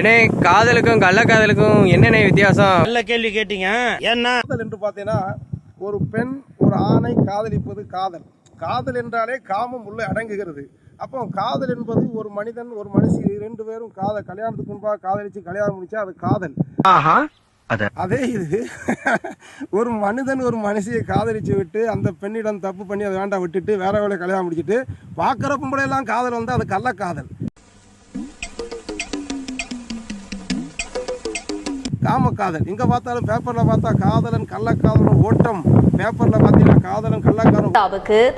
ஏன்னா காதலுக்கும் கள்ளக்காதலுக்கும் என்னென்ன வித்தியாசம்? நல்ல கேள்வி கேட்டீங்க. ஏன்னா காதல் என்று பார்த்தீங்கன்னா ஒரு பெண் ஒரு ஆணை காதலிப்பது காதல். காதல் என்றாலே காமம் உள்ளே அடங்குகிறது. அப்போ காதல் என்பது ஒரு மனிதன் ஒரு மனுஷி 2 பேரும் கல்யாணத்துக்கு முன்பாக காதலிச்சு கல்யாணம் முடிச்சா அது காதல். அதே இது ஒரு மனிதன் ஒரு மனுஷியை காதலிச்சு விட்டு அந்த பெண்ணிடம் தப்பு பண்ணி அதை வேண்டாம் விட்டுட்டு வேற வேலை கல்யாணம் முடிச்சுட்டு பார்க்குற பொம்பளையெல்லாம் காதல் வந்தால் அது கள்ளக்காதல். காமக்காதல் எங்க பார்த்தாலும் பேப்பர்ல பார்த்தா காதலன் கள்ளக்காதலன் ஓட்டம், பேப்பர்ல பார்த்தீங்கன்னா காதலன் கள்ளக்காதலன்.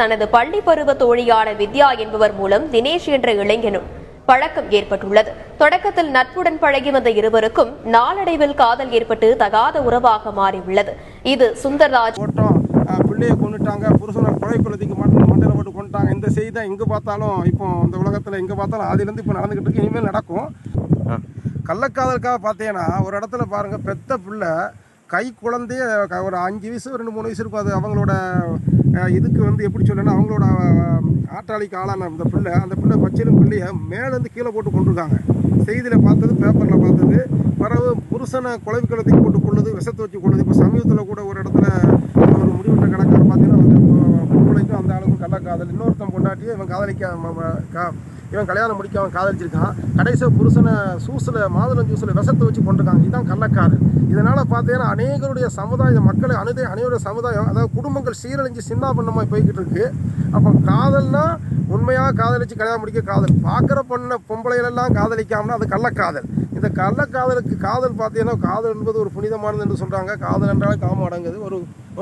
தனது பள்ளி பருவ தோழியான வித்யா என்பவர் மூலம் தினேஷ் என்ற இளைஞனும் பழக்கம் ஏற்பட்டுள்ளது. தொடக்கத்தில் நட்புடன் பழகி வந்த இருவருக்கும் நாளடைவில் காதல் ஏற்பட்டு தகாத உறவாக மாறியுள்ளது. இது சுந்தர்ராஜ் ஓட்டம், பிள்ளையை கொண்டுட்டாங்க, புருஷனை கொலை குலத்துக்கு மட்டும் மண்டையில போட்டு கொண்டுட்டாங்க. இந்த செய்தி தான் எங்க பார்த்தாலும் இப்போ இந்த உலகத்துல எங்க பார்த்தாலும் அதிலிருந்து இப்போ நடந்துகிட்டு இருக்கு, இனிமேல் நடக்கும். கள்ளக்காதலுக்காக பார்த்தீங்கன்னா ஒரு இடத்துல பாருங்க, பெத்த பிள்ளை கை குழந்தைய ஒரு 5 வயசு 2-3 வயசு இருக்கும். அது அவங்களோட இதுக்கு எப்படி சொல்லணும்னா அவங்களோட ஆட்டாளிக்கு ஆளான அந்த பிள்ளை பச்சிலும் பிள்ளைய மேலேருந்து கீழே போட்டு கொண்டிருக்காங்க. செய்தியில் பார்த்தது, பேப்பரில் பார்த்தது. பிறகு புருஷனை குலத்துக்கு போட்டு கொள்ளுது, விஷத்தை வச்சு கொள்ளுது. இப்போ சமீபத்தில் கூட ஒரு இடத்துல ஒரு முடிவுற்ற கணக்கார் பார்த்தீங்கன்னா பிள்ளைக்கும் அந்த ஆளுக்கும் கள்ளக்காதல். இன்னொருத்தன் பொண்டாட்டியே இவன் கல்யாணம் முடிக்க அவன் காதலிச்சிருக்கான். கடைசியாக புருஷனை மாதுளம் ஜூஸில் விஷத்தை வச்சு கொண்டிருக்காங்க. இதுதான் கள்ளக்காதல். இதனால் பார்த்தீங்கன்னா அநேகருடைய சமுதாயம், மக்களை அனைவருடைய சமுதாயம், அதாவது குடும்பங்கள் சீரழிஞ்சு சின்னாபின்னமாக போய்கிட்டு இருக்கு. அப்போ காதல்னா உண்மையாக காதலிச்சு கல்யாணம் முடிக்க காதல். பார்க்குற பொம்பளைகளெல்லாம் காதலிக்காமனா அது கள்ளக்காதல். இந்த கள்ளக்காதலுக்கு காதல் பார்த்தீங்கன்னா காதல் என்பது ஒரு புனிதமானது என்று சொல்கிறாங்க. காதல் என்றாலே காமம் அடங்குது. ஒரு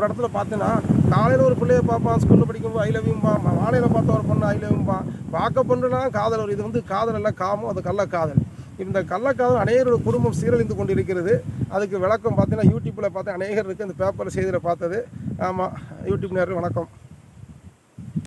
இடத்துல பார்த்தீங்கன்னா காலையில் ஒரு பிள்ளையை பார்ப்பான், ஸ்கூலில் படிக்கும்போது ஐ லவ்யூம்பான், மாலையில் பார்த்தா ஒரு பொண்ணு ஐ லவ்யூம்பான். பார்க்க பொண்ணுனா காதல் வரும். இது காதல் எல்லாம் காமம், அது கள்ளக்காதல். இந்த கள்ளக்காதல் அநேகரோட குடும்பம் சீரழிந்து கொண்டு இருக்கிறது. அதுக்கு விளக்கம் பார்த்தீங்கன்னா யூடியூப்பில் பார்த்து அநேகர் இருக்குது. அந்த பேப்பரில் செய்தியில் பார்த்தது. ஆமாம், யூடியூப் நேரில் வணக்கம்.